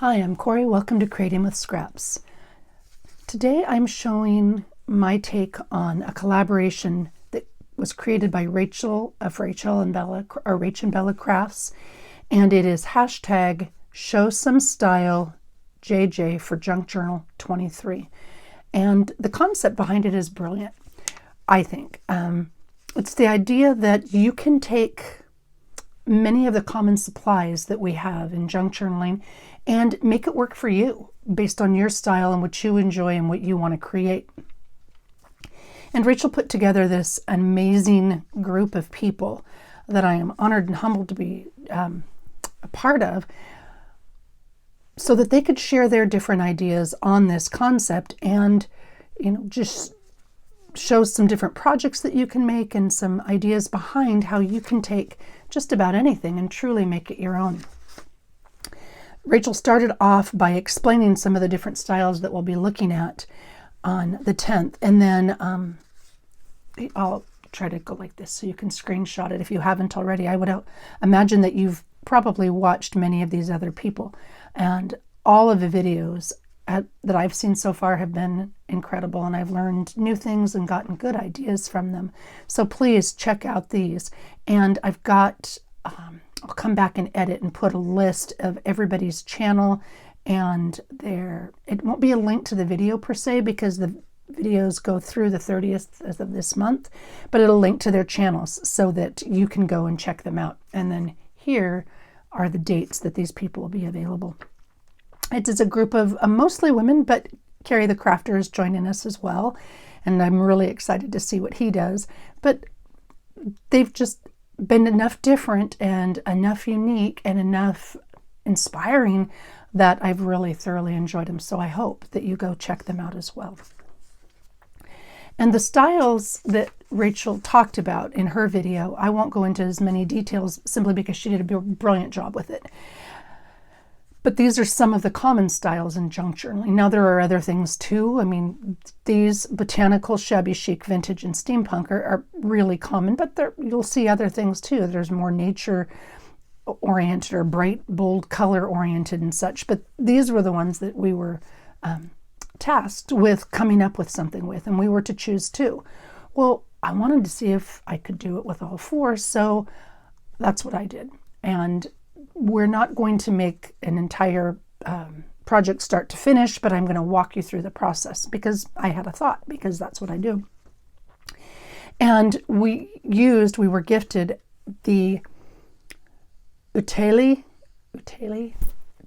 Hi, I'm Cori. Welcome to Creating with Scraps. Today I'm showing my take on a collaboration that was created by Rachel of RachandBella Crafts, and it is hashtag Show Some Style JJ for Junk Journal 23. And the concept behind it is brilliant, I think. It's the idea that you can take many of the common supplies that we have in junk journaling and make it work for you based on your style and what you enjoy and what you want to create. And Rachel put together this amazing group of people that I am honored and humbled to be a part of, so that they could share their different ideas on this concept and, just show some different projects that you can make and some ideas behind how you can take just about anything and truly make it your own. Rachel started off by explaining some of the different styles that we'll be looking at on the 10th. And then I'll try to go like this so you can screenshot it if you haven't already. I would imagine that you've probably watched many of these other people. And all of the videos that I've seen so far have been incredible, and I've learned new things and gotten good ideas from them. So please check out these. And I've got, I'll come back and edit and put a list of everybody's channel, and it won't be a link to the video per se because the videos go through the 30th of this month, but it'll link to their channels so that you can go and check them out. And then here are the dates that these people will be available. It is a group of mostly women, but Ceri the crafter is joining us as well, and I'm really excited to see what he does. But they've just been enough different and enough unique and enough inspiring that I've really thoroughly enjoyed them. So I hope that you go check them out as well. And the styles that Rachel talked about in her video, I won't go into as many details simply because she did a brilliant job with it. But these are some of the common styles in junk journaling. Now there are other things too. I mean, these botanical, shabby chic, vintage, and steampunk are really common, but you'll see other things too. There's more nature oriented or bright, bold color oriented and such. But these were the ones that we were tasked with coming up with something with, and we were to choose two. Well, I wanted to see if I could do it with all four, so that's what I did. And we're not going to make an entire project start to finish, but I'm going to walk you through the process because I had a thought, because that's what I do. And we were gifted the Uteli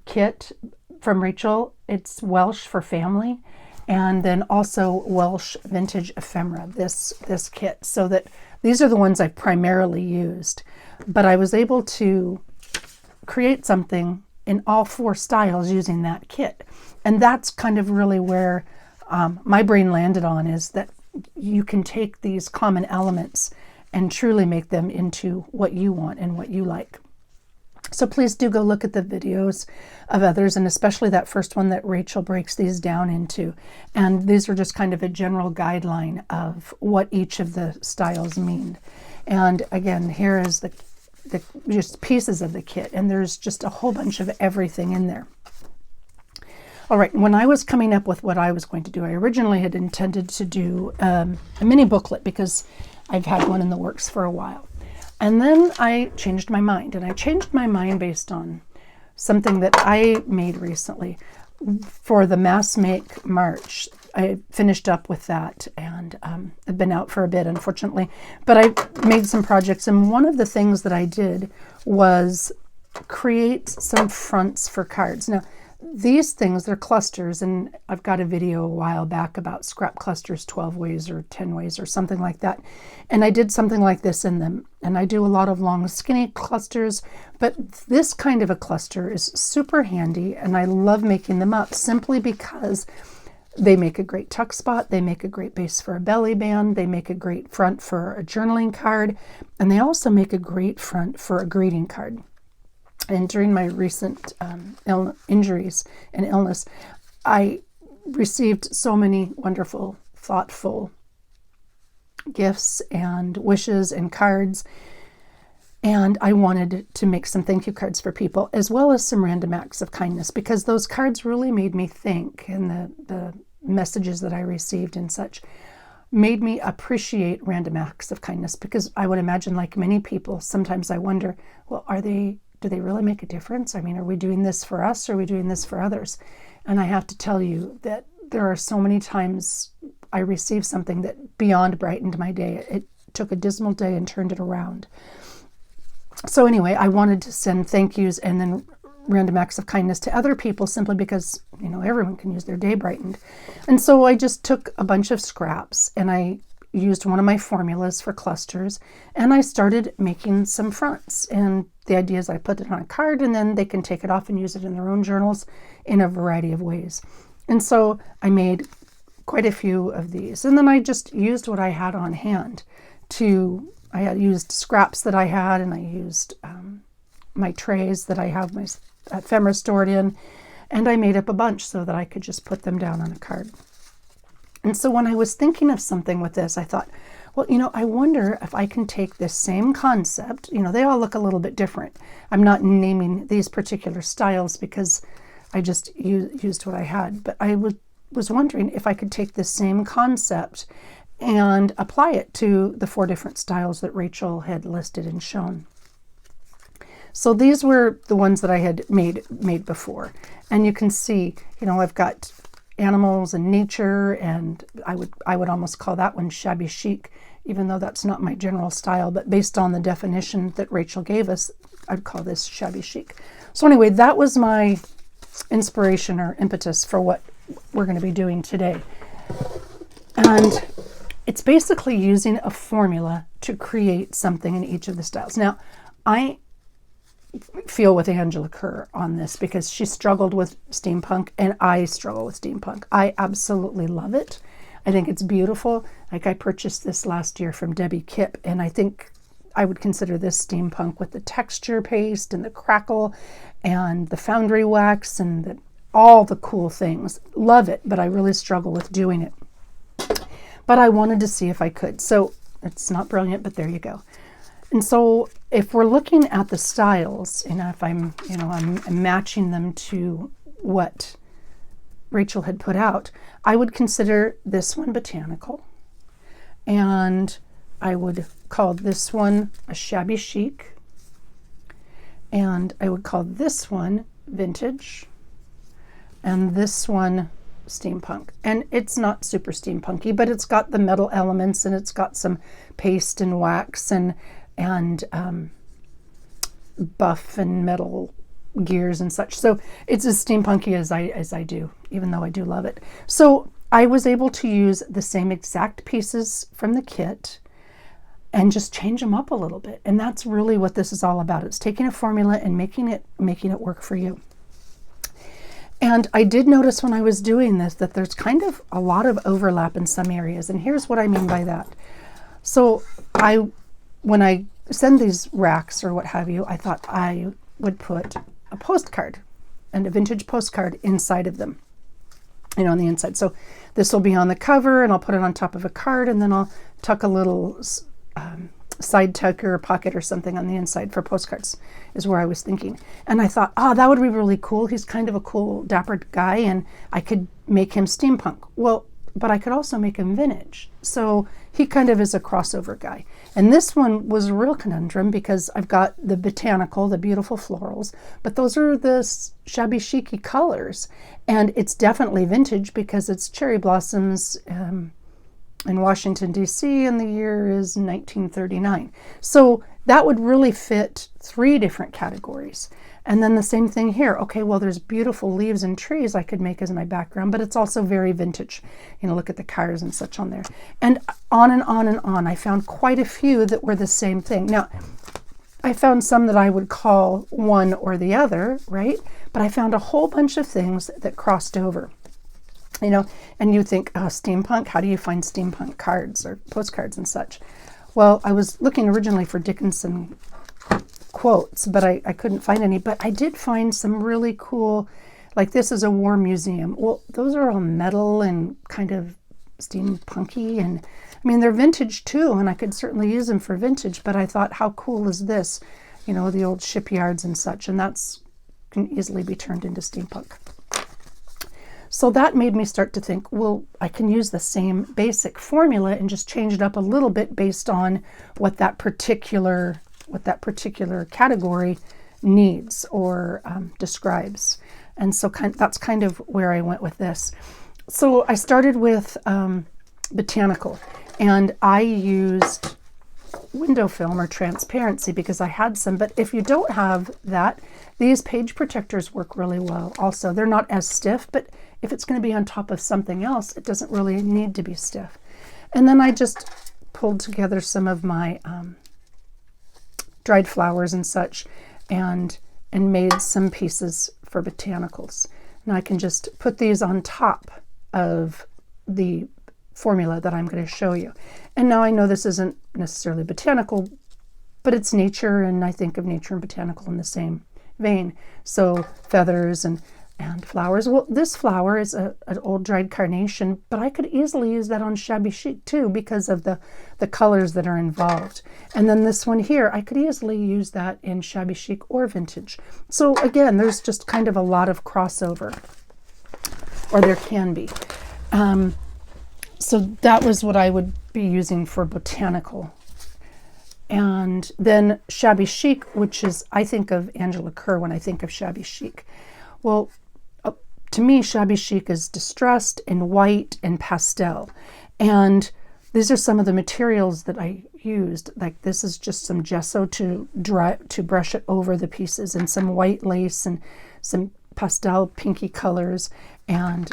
kit from Rachel. It's Welsh for family, and then also Welsh vintage ephemera, this kit. So that these are the ones I primarily used, but I was able to create something in all four styles using that kit. And that's kind of really where my brain landed on, is that you can take these common elements and truly make them into what you want and what you like. So please do go look at the videos of others, and especially that first one that Rachel breaks these down into. And these are just kind of a general guideline of what each of the styles mean. And again, here is the just pieces of the kit, and there's just a whole bunch of everything in there. All right, when I was coming up with what I was going to do, I originally had intended to do a mini booklet because I've had one in the works for a while. And then I changed my mind, and I changed my mind based on something that I made recently for the Mass Make March. I finished up with that, and I've been out for a bit, unfortunately, but I made some projects, and one of the things that I did was create some fronts for cards. Now, these things, they're clusters, and I've got a video a while back about scrap clusters 12 ways or 10 ways or something like that, and I did something like this in them. And I do a lot of long skinny clusters, but this kind of a cluster is super handy, and I love making them up simply because they make a great tuck spot, they make a great base for a belly band, they make a great front for a journaling card, and they also make a great front for a greeting card. And during my recent injuries and illness, I received so many wonderful, thoughtful gifts and wishes and cards And I wanted to make some thank you cards for people, as well as some random acts of kindness, because those cards really made me think, and the messages that I received and such made me appreciate random acts of kindness, because I would imagine, like many people, sometimes I wonder, well, do they really make a difference? I mean, are we doing this for us, or are we doing this for others? And I have to tell you that there are so many times I received something that beyond brightened my day. It took a dismal day and turned it around. So anyway, I wanted to send thank yous and then random acts of kindness to other people, simply because, everyone can use their day brightened. And so I just took a bunch of scraps and I used one of my formulas for clusters, and I started making some fronts. And the idea is I put it on a card, and then they can take it off and use it in their own journals in a variety of ways. And so I made quite a few of these. And then I just used what I had on hand I had used scraps that I had, and I used my trays that I have my ephemera stored in, and I made up a bunch so that I could just put them down on a card. And so when I was thinking of something with this, I thought, well, I wonder if I can take this same concept. They all look a little bit different. I'm not naming these particular styles because I just used what I had, but I was wondering if I could take this same concept and apply it to the 4 different styles that Rachel had listed and shown. So these were the ones that I had made before. And you can see, I've got animals and nature, and I would almost call that one shabby chic, even though that's not my general style, but based on the definition that Rachel gave us, I'd call this shabby chic. So anyway, that was my inspiration or impetus for what we're going to be doing today. And it's basically using a formula to create something in each of the styles. Now, I feel with Angela Kerr on this because she struggled with steampunk, and I struggle with steampunk. I absolutely love it. I think it's beautiful. Like, I purchased this last year from Debbie Kipp, and I think I would consider this steampunk, with the texture paste and the crackle and the foundry wax and all the cool things. Love it, but I really struggle with doing it. But I wanted to see if I could. So it's not brilliant, but there you go. And so if we're looking at the styles, if I'm matching them to what Rachel had put out, I would consider this one botanical, and I would call this one a shabby chic, and I would call this one vintage, and this one steampunk. And it's not super steampunky, but it's got the metal elements, and it's got some paste and wax and buff and metal gears and such. So it's as steampunky as I do, even though I do love it. So I was able to use the same exact pieces from the kit and just change them up a little bit. And that's really what this is all about. It's taking a formula and making it work for you. And I did notice when I was doing this that there's kind of a lot of overlap in some areas. And here's what I mean by that. So when I send these racks or what have you, I thought I would put a postcard and a vintage postcard inside of them, on the inside. So this will be on the cover, and I'll put it on top of a card, and then I'll tuck a little side tucker or pocket or something on the inside for postcards, is where I was thinking. And I thought, that would be really cool. He's kind of a cool, dapper guy, and I could make him steampunk. Well, but I could also make him vintage. So he kind of is a crossover guy. And this one was a real conundrum because I've got the botanical, the beautiful florals, but those are the shabby chicy colors. And it's definitely vintage because it's cherry blossoms in Washington, D.C., and the year is 1939. So that would really fit 3 different categories. And then the same thing here. Okay, well, there's beautiful leaves and trees I could make as my background, but it's also very vintage. Look at the cars and such on there. And on and on and on. I found quite a few that were the same thing. Now, I found some that I would call one or the other, right? But I found a whole bunch of things that crossed over. And you think, steampunk, how do you find steampunk cards or postcards and such? Well, I was looking originally for Dickinson quotes, but I couldn't find any. But I did find some really cool, like this is a war museum. Well, those are all metal and kind of steampunky, and I mean, they're vintage too, and I could certainly use them for vintage, but I thought, how cool is this? You know, the old shipyards and such, and that's can easily be turned into steampunk. So that made me start to think, well, I can use the same basic formula and just change it up a little bit based on what that particular category needs or describes. And so that's kind of where I went with this. So I started with Botanical, and I used window film or transparency because I had some, but if you don't have that, these page protectors work really well also. They're not as stiff, but if it's going to be on top of something else, it doesn't really need to be stiff. And then I just pulled together some of my dried flowers and such, and made some pieces for botanicals. Now I can just put these on top of the formula that I'm going to show you. And now I know this isn't necessarily botanical, but it's nature, and I think of nature and botanical in the same vein. So feathers and flowers. Well, this flower is an old dried carnation, but I could easily use that on shabby chic too because of the colors that are involved. And then this one here, I could easily use that in shabby chic or vintage. So again, there's just kind of a lot of crossover, or there can be. So that was what I would be using for botanical. And then shabby chic, which is, I think of Angela Kerr when I think of shabby chic. Well, to me, shabby chic is distressed in white and pastel. And these are some of the materials that I used. Like this is just some gesso to brush it over the pieces, and some white lace and some pastel pinky colors, and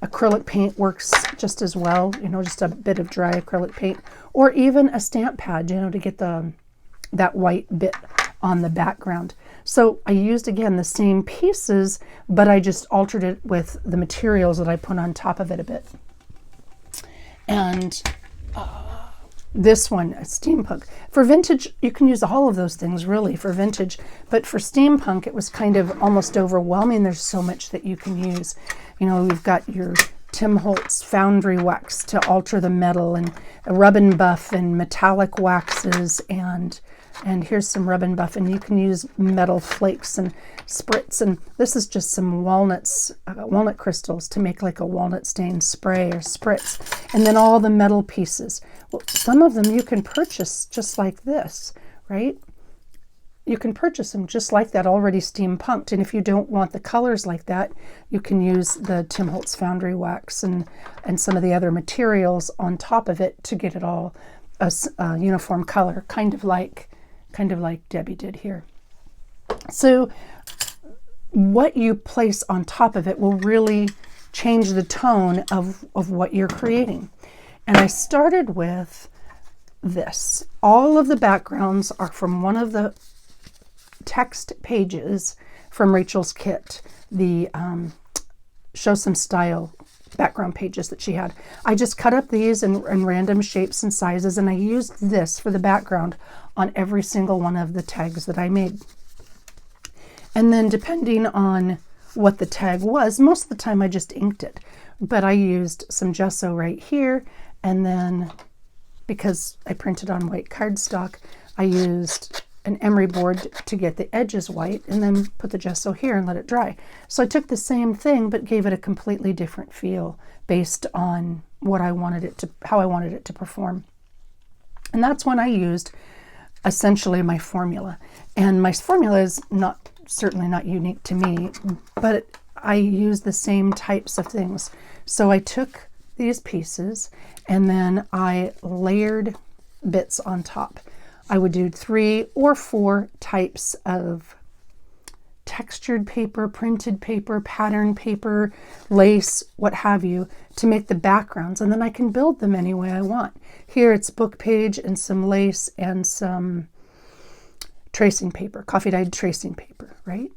acrylic paint works just as well, you know, just a bit of dry acrylic paint, or even a stamp pad, you know, to get that white bit on the background. So I used, again, the same pieces, but I just altered it with the materials that I put on top of it a bit. And this one, a steampunk. For vintage, you can use all of those things really for vintage, but for steampunk, it was kind of almost overwhelming. There's so much that you can use. You know, you've got your Tim Holtz foundry wax to alter the metal, and a rub and buff and metallic waxes, and here's some rub and buff, and you can use metal flakes and spritz, and this is just some walnut crystals to make like a walnut stain spray or spritz, and then all the metal pieces. Well, some of them you can purchase just like this, right? You can purchase them just like that, already steampunked, and if you don't want the colors like that, you can use the Tim Holtz foundry wax and some of the other materials on top of it to get it all a uniform color, kind of like Debbie did here. So what you place on top of it will really change the tone of what you're creating. And I started with this. All of the backgrounds are from one of the text pages from Rachel's kit, the Show Some Style background pages that she had. I just cut up these in random shapes and sizes, and I used this for the background on every single one of the tags that I made. And then depending on what the tag was, most of the time I just inked it, but I used some gesso right here, and then because I printed on white cardstock, I used an emery board to get the edges white, and then put the gesso here and let it dry. So I took the same thing but gave it a completely different feel based on what I wanted it to, how I wanted it to perform. And that's when I used essentially my formula. And my formula is certainly not unique to me, but I use the same types of things. So I took these pieces and then I layered bits on top. I would do 3 or 4 types of textured paper, printed paper, pattern paper, lace, what have you, to make the backgrounds, and then I can build them any way I want. Here it's book page and some lace and some tracing paper, coffee dyed tracing paper, right?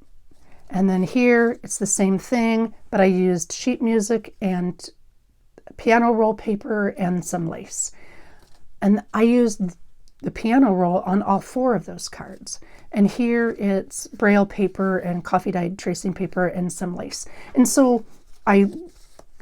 And then here it's the same thing, but I used sheet music and piano roll paper and some lace. And I used the piano roll on all 4 of those cards. And here it's braille paper and coffee dyed tracing paper and some lace. And so I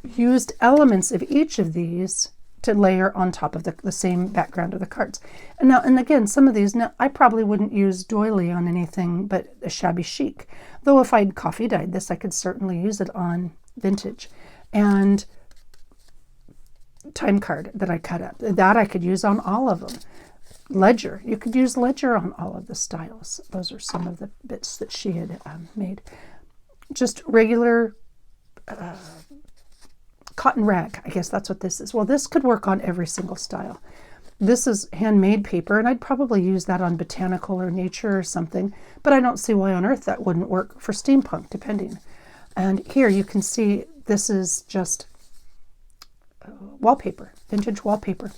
used elements of each of these to layer on top of the same background of the cards. And again, some of these, now I probably wouldn't use doily on anything but a shabby chic. Though if I'd coffee dyed this, I could certainly use it on vintage. And time card that I cut up, that I could use on all of them. Ledger, you could use ledger on all of the styles. Those are some of the bits that she had made. Just regular cotton rag, I guess that's what this is. Well, this could work on every single style. This is handmade paper, and I'd probably use that on Botanical or Nature or something, but I don't see why on earth that wouldn't work for steampunk, depending. And here you can see this is just wallpaper, vintage wallpaper.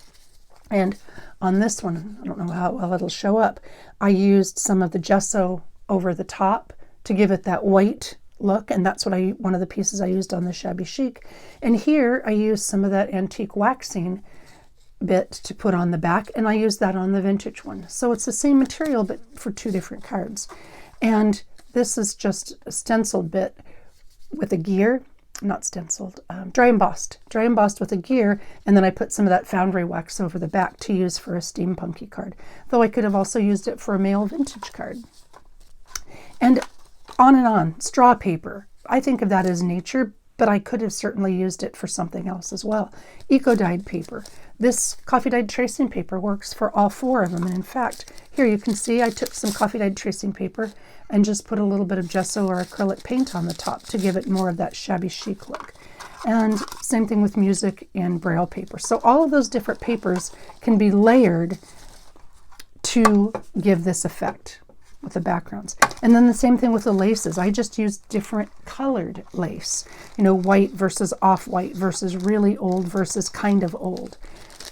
And on this one, I don't know how well it'll show up, I used some of the gesso over the top to give it that white look, and that's what one of the pieces I used on the shabby chic. And here I used some of that antique waxing bit to put on the back, and I used that on the vintage one. So it's the same material but for two different cards. And this is just a stenciled bit with a gear, not stenciled, dry embossed with a gear, and then I put some of that foundry wax over the back to use for a steampunky card, though I could have also used it for a male vintage card. And on, straw paper. I think of that as nature, but I could have certainly used it for something else as well. Eco-dyed paper. This coffee-dyed tracing paper works for all four of them. And in fact, here you can see I took some coffee-dyed tracing paper and just put a little bit of gesso or acrylic paint on the top to give it more of that shabby chic look. And same thing with music and braille paper. So all of those different papers can be layered to give this effect with the backgrounds. And then the same thing with the laces. I just used different colored lace, white versus off-white versus really old versus kind of old.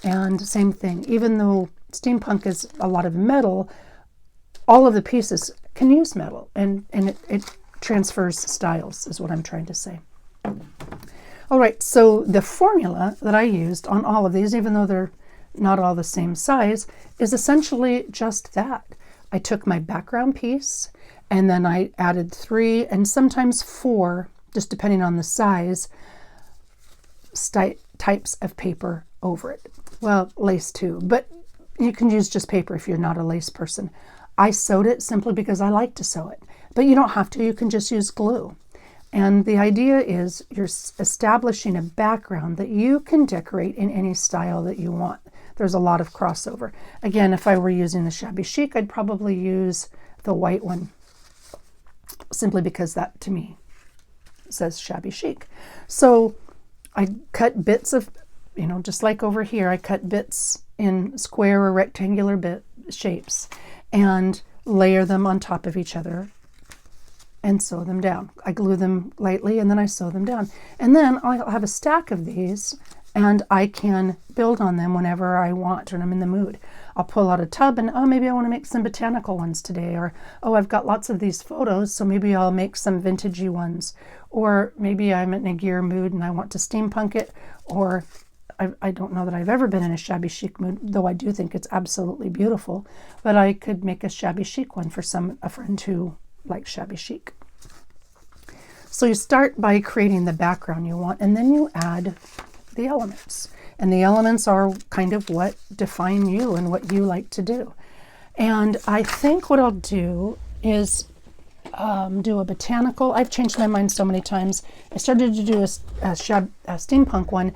And same thing, even though steampunk is a lot of metal, all of the pieces can use metal, and it transfers styles is what I'm trying to say. All right, so the formula that I used on all of these, even though they're not all the same size, is essentially just that. I took my background piece and then I added 3 and sometimes 4, just depending on the size, types of paper over it. Well, lace too, but you can use just paper if you're not a lace person. I sewed it simply because I like to sew it, but you don't have to. You can just use glue. And the idea is you're establishing a background that you can decorate in any style that you want. There's a lot of crossover. Again, if I were using the shabby chic, I'd probably use the white one, simply because that to me says shabby chic. So I cut bits of, just like over here, I cut bits in square or rectangular shapes and layer them on top of each other and sew them down. I glue them lightly and then I sew them down. And then I'll have a stack of these and I can build on them whenever I want when I'm in the mood. I'll pull out a tub and, maybe I want to make some botanical ones today, or, I've got lots of these photos, so maybe I'll make some vintagey ones. Or maybe I'm in a gear mood and I want to steampunk it, or I don't know that I've ever been in a shabby chic mood, though I do think it's absolutely beautiful, but I could make a shabby chic one for a friend who likes shabby chic. So you start by creating the background you want, and then you add the elements. And the elements are kind of what define you and what you like to do. And I think what I'll do is do a botanical. I've changed my mind so many times. I started to do a steampunk one,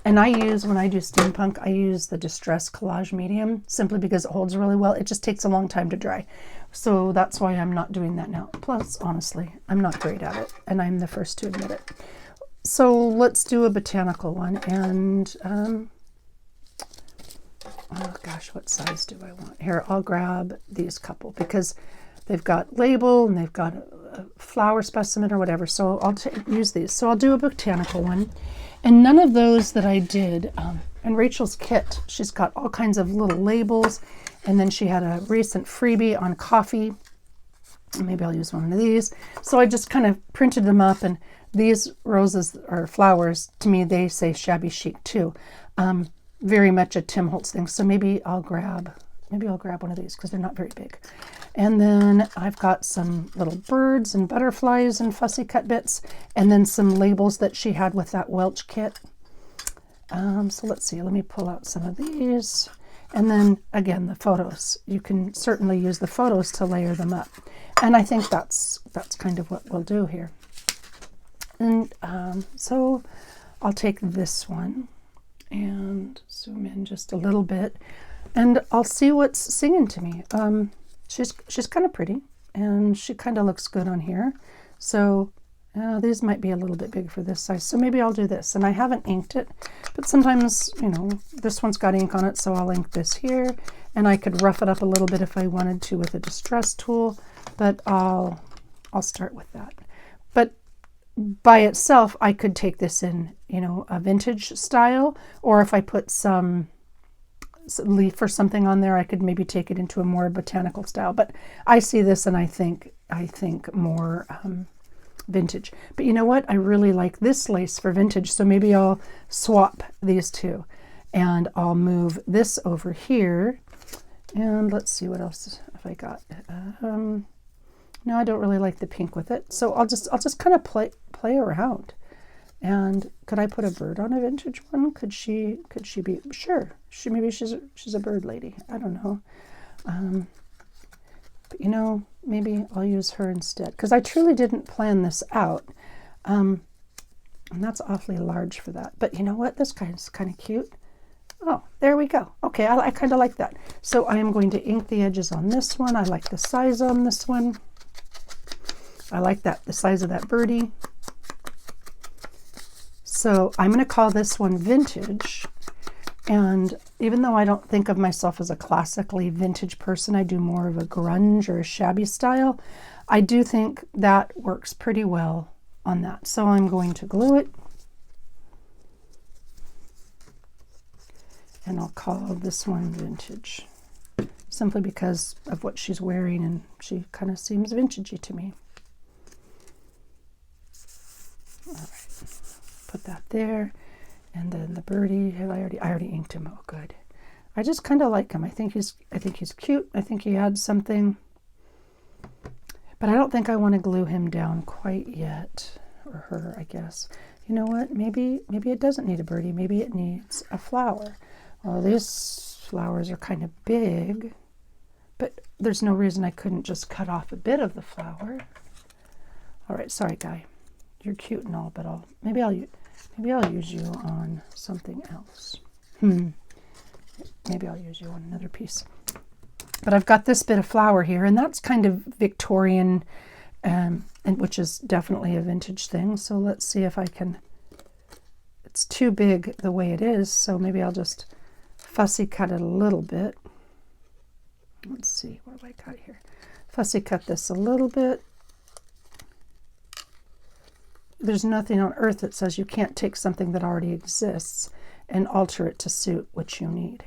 and when I do steampunk, I use the Distress Collage Medium simply because it holds really well. It just takes a long time to dry. So that's why I'm not doing that now. Plus, honestly, I'm not great at it, and I'm the first to admit it. So let's do a botanical one, and oh gosh, what size do I want? Here, I'll grab these couple because they've got label and they've got a flower specimen or whatever, so I'll use these. So I'll do a botanical one, and none of those that I did, in Rachel's kit, she's got all kinds of little labels, and then she had a recent freebie on coffee. Maybe I'll use one of these. So I just kind of printed them up, and these roses or flowers, to me, they say shabby chic too. Very much a Tim Holtz thing. So maybe I'll grab maybe I'll grab one of these because they're not very big. And then I've got some little birds and butterflies and fussy cut bits, and then some labels that she had with that Welch kit. So let's see, let me pull out some of these. And then again, the photos. You can certainly use the photos to layer them up. And I think that's kind of what we'll do here. And so I'll take this one and zoom in just a little bit, and I'll see what's singing to me. She's kind of pretty, and she kind of looks good on here. So these might be a little bit big for this size, so maybe I'll do this. And I haven't inked it, but sometimes, you know, this one's got ink on it, so I'll ink this here, and I could rough it up a little bit if I wanted to with a distress tool, but I'll start with that. But by itself, I could take this in, you know, a vintage style, or if I put some leaf or something on there, I could maybe take it into a more botanical style. But I see this and I think more vintage. But you know what? I really like this lace for vintage, so maybe I'll swap these two, and I'll move this over here. And let's see what else have I got. No, I don't really like the pink with it, so I'll just kind of play around. And could I put a bird on a vintage one? Could she be? Sure. Maybe she's a bird lady. I don't know. But you know, maybe I'll use her instead, because I truly didn't plan this out. And that's awfully large for that. But you know what? This guy's kind of cute. Oh, there we go. Okay, I kind of like that. So I am going to ink the edges on this one. I like the size on this one. I like the size of that birdie. So I'm going to call this one vintage. And even though I don't think of myself as a classically vintage person, I do more of a grunge or a shabby style, I do think that works pretty well on that. So I'm going to glue it. And I'll call this one vintage, simply because of what she's wearing, and she kind of seems vintagey to me. All right, put that there. And then the birdie, I already inked him. Oh, good. I just kind of like him. I think he's cute. I think he adds something. But I don't think I want to glue him down quite yet, or her, I guess. You know what? Maybe it doesn't need a birdie. Maybe it needs a flower. Well, these flowers are kind of big, but there's no reason I couldn't just cut off a bit of the flower. All right, sorry, guy. You're cute and all, but maybe I'll use you on something else. Maybe I'll use you on another piece. But I've got this bit of flower here, and that's kind of Victorian, and which is definitely a vintage thing. So let's see if I can. It's too big the way it is, so maybe I'll just fussy cut it a little bit. Let's see, what have I got here? Fussy cut this a little bit. There's nothing on earth that says you can't take something that already exists and alter it to suit what you need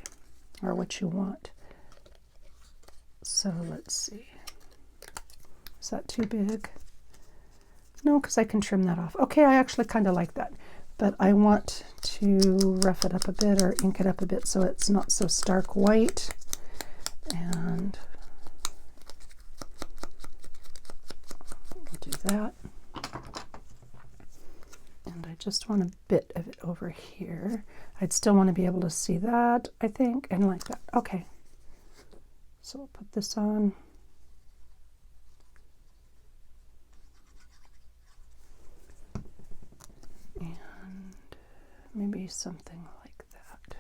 or what you want. So let's see. Is that too big? No, because I can trim that off. Okay, I actually kind of like that. But I want to rough it up a bit or ink it up a bit so it's not so stark white. And I'll do that. And I just want a bit of it over here. I'd still want to be able to see that, I think, and like that. Okay. So I'll put this on. Maybe something like that.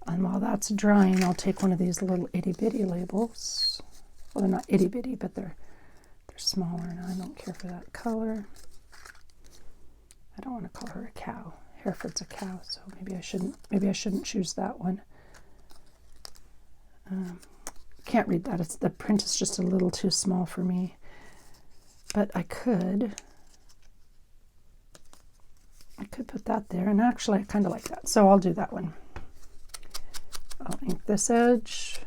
And while that's drying, I'll take one of these little itty-bitty labels. Well, they're not itty-bitty, but they're smaller, and I don't care for that color. I don't want to call her a cow. Hereford's a cow, so maybe I shouldn't choose that one. Can't read that. The print is just a little too small for me. But I could put that there, and actually I kind of like that, so I'll do that one. I'll ink this edge.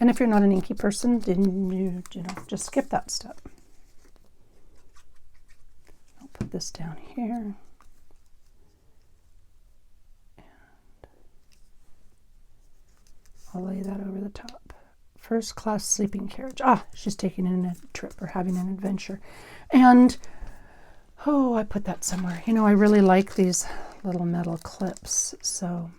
And if you're not an inky person, then you know, just skip that step. I'll put this down here. I'll lay that over the top. First class sleeping carriage. Ah, she's taking in a trip or having an adventure. And, oh, I put that somewhere. You know, I really like these little metal clips. So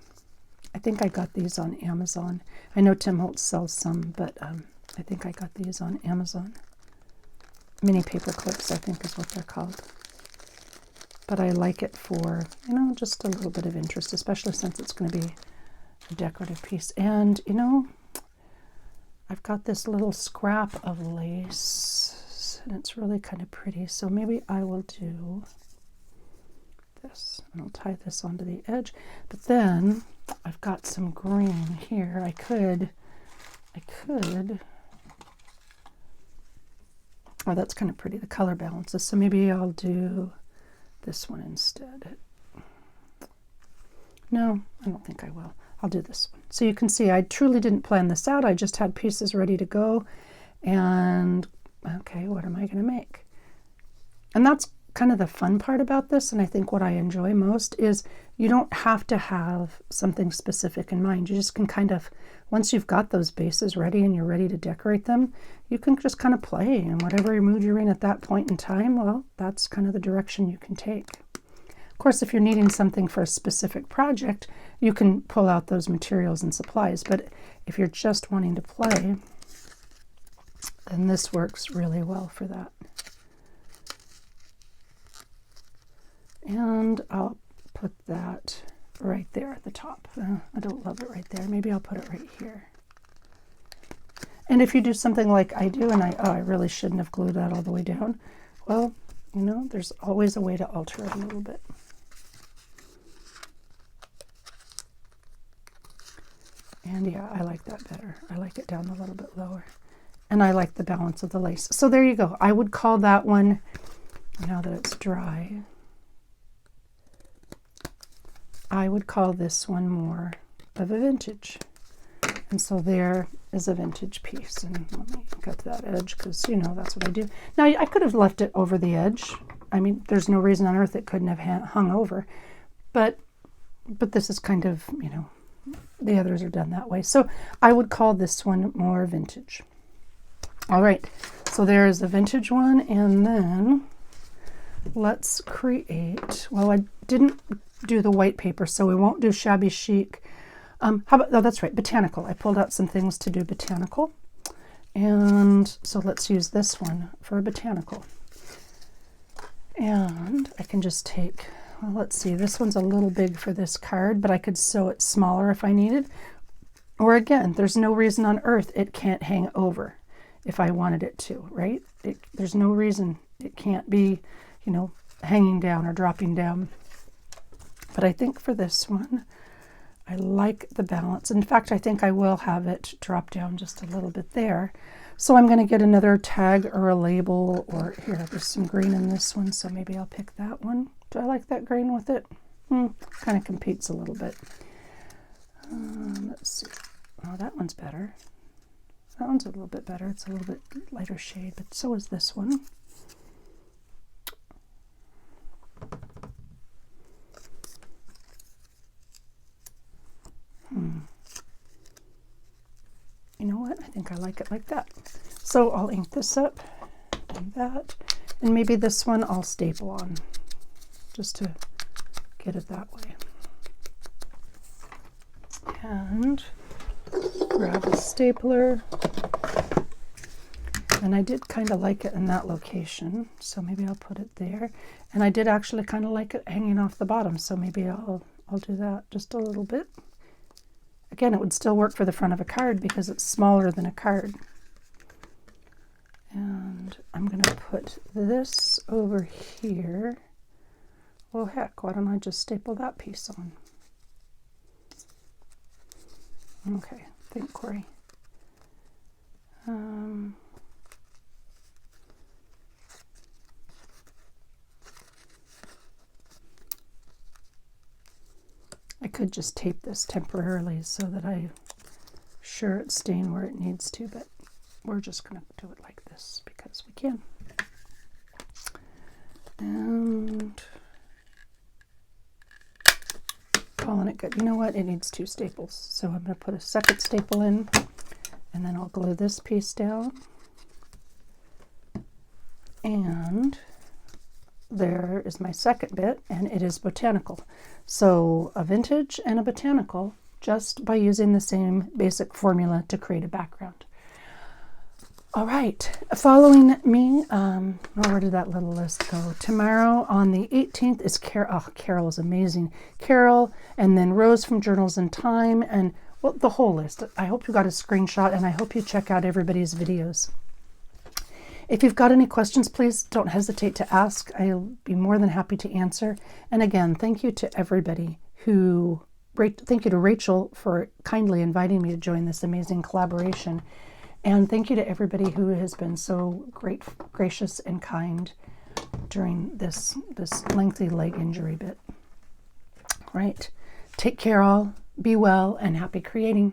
I think I got these on Amazon. I know Tim Holtz sells some, but I think I got these on Amazon. Mini paper clips, I think is what they're called. But I like it for, you know, just a little bit of interest, especially since it's going to be a decorative piece. And, you know, I've got this little scrap of lace, and it's really kind of pretty. So maybe I will do this, and I'll tie this onto the edge. But then I've got some green here. I could, oh, that's kind of pretty, the color balances. So maybe I'll do this one instead. No, I don't think I will. I'll do this one. So you can see I truly didn't plan this out. I just had pieces ready to go. And, okay, what am I going to make? And that's kind of the fun part about this, and I think what I enjoy most is you don't have to have something specific in mind. You just can kind of, once you've got those bases ready and you're ready to decorate them, you can just kind of play, and whatever mood you're in at that point in time, well, that's kind of the direction you can take. Of course, if you're needing something for a specific project, you can pull out those materials and supplies, but if you're just wanting to play, then this works really well for that. And I'll put that right there at the top. I don't love it right there. Maybe I'll put it right here. And if you do something like I do, and I really shouldn't have glued that all the way down, well, you know, there's always a way to alter it a little bit. And yeah, I like that better. I like it down a little bit lower. And I like the balance of the lace. So there you go. I would call that one, now that it's dry, I would call this one more of a vintage. And so there is a vintage piece. And let me cut that edge because, you know, that's what I do. Now, I could have left it over the edge. I mean, there's no reason on earth it couldn't have hung over. But this is kind of, you know, the others are done that way. So I would call this one more vintage. All right, so there's a vintage one. And then let's create, well, I didn't do the white paper, so we won't do shabby chic. How about, oh, that's right, Botanical. I pulled out some things to do Botanical. And so let's use this one for a Botanical. And I can just take, well, let's see, this one's a little big for this card, but I could sew it smaller if I needed. Or again, there's no reason on earth it can't hang over if I wanted it to, right? There's no reason it can't be, you know, hanging down or dropping down. But I think for this one, I like the balance. In fact, I think I will have it drop down just a little bit there. So I'm going to get another tag or a label, or here, there's some green in this one, so maybe I'll pick that one. Do I like that green with it? Kind of competes a little bit. Let's see. Oh, that one's better. That one's a little bit better. It's a little bit lighter shade, but so is this one. You know what? I think I like it like that. So I'll ink this up and that, and maybe this one I'll staple on just to get it that way. And grab a stapler. And I did kind of like it in that location, so maybe I'll put it there. And I did actually kind of like it hanging off the bottom, so maybe I'll do that just a little bit. Again, it would still work for the front of a card because it's smaller than a card. And I'm going to put this over here. Well, heck, why don't I just staple that piece on? Okay, think, Cori. I could just tape this temporarily so that I'm sure it's staying where it needs to, but we're just going to do it like this because we can. And calling it good. You know what? It needs 2 staples. So I'm going to put a second staple in, and then I'll glue this piece down. And there is my second bit, and it is Botanical. So a vintage and a Botanical, just by using the same basic formula to create a background. All right, following me, where did that little list go? Tomorrow on the 18th is Carol. Oh, Carol is amazing. Carol, and then Rose from JournalsInTime, and well, the whole list. I hope you got a screenshot, and I hope you check out everybody's videos. If you've got any questions, please don't hesitate to ask. I'll be more than happy to answer. And again, thank you to everybody who, thank you to Rachel for kindly inviting me to join this amazing collaboration. And thank you to everybody who has been so gracious and kind during this lengthy leg injury bit. All right. Take care all, be well, and happy creating.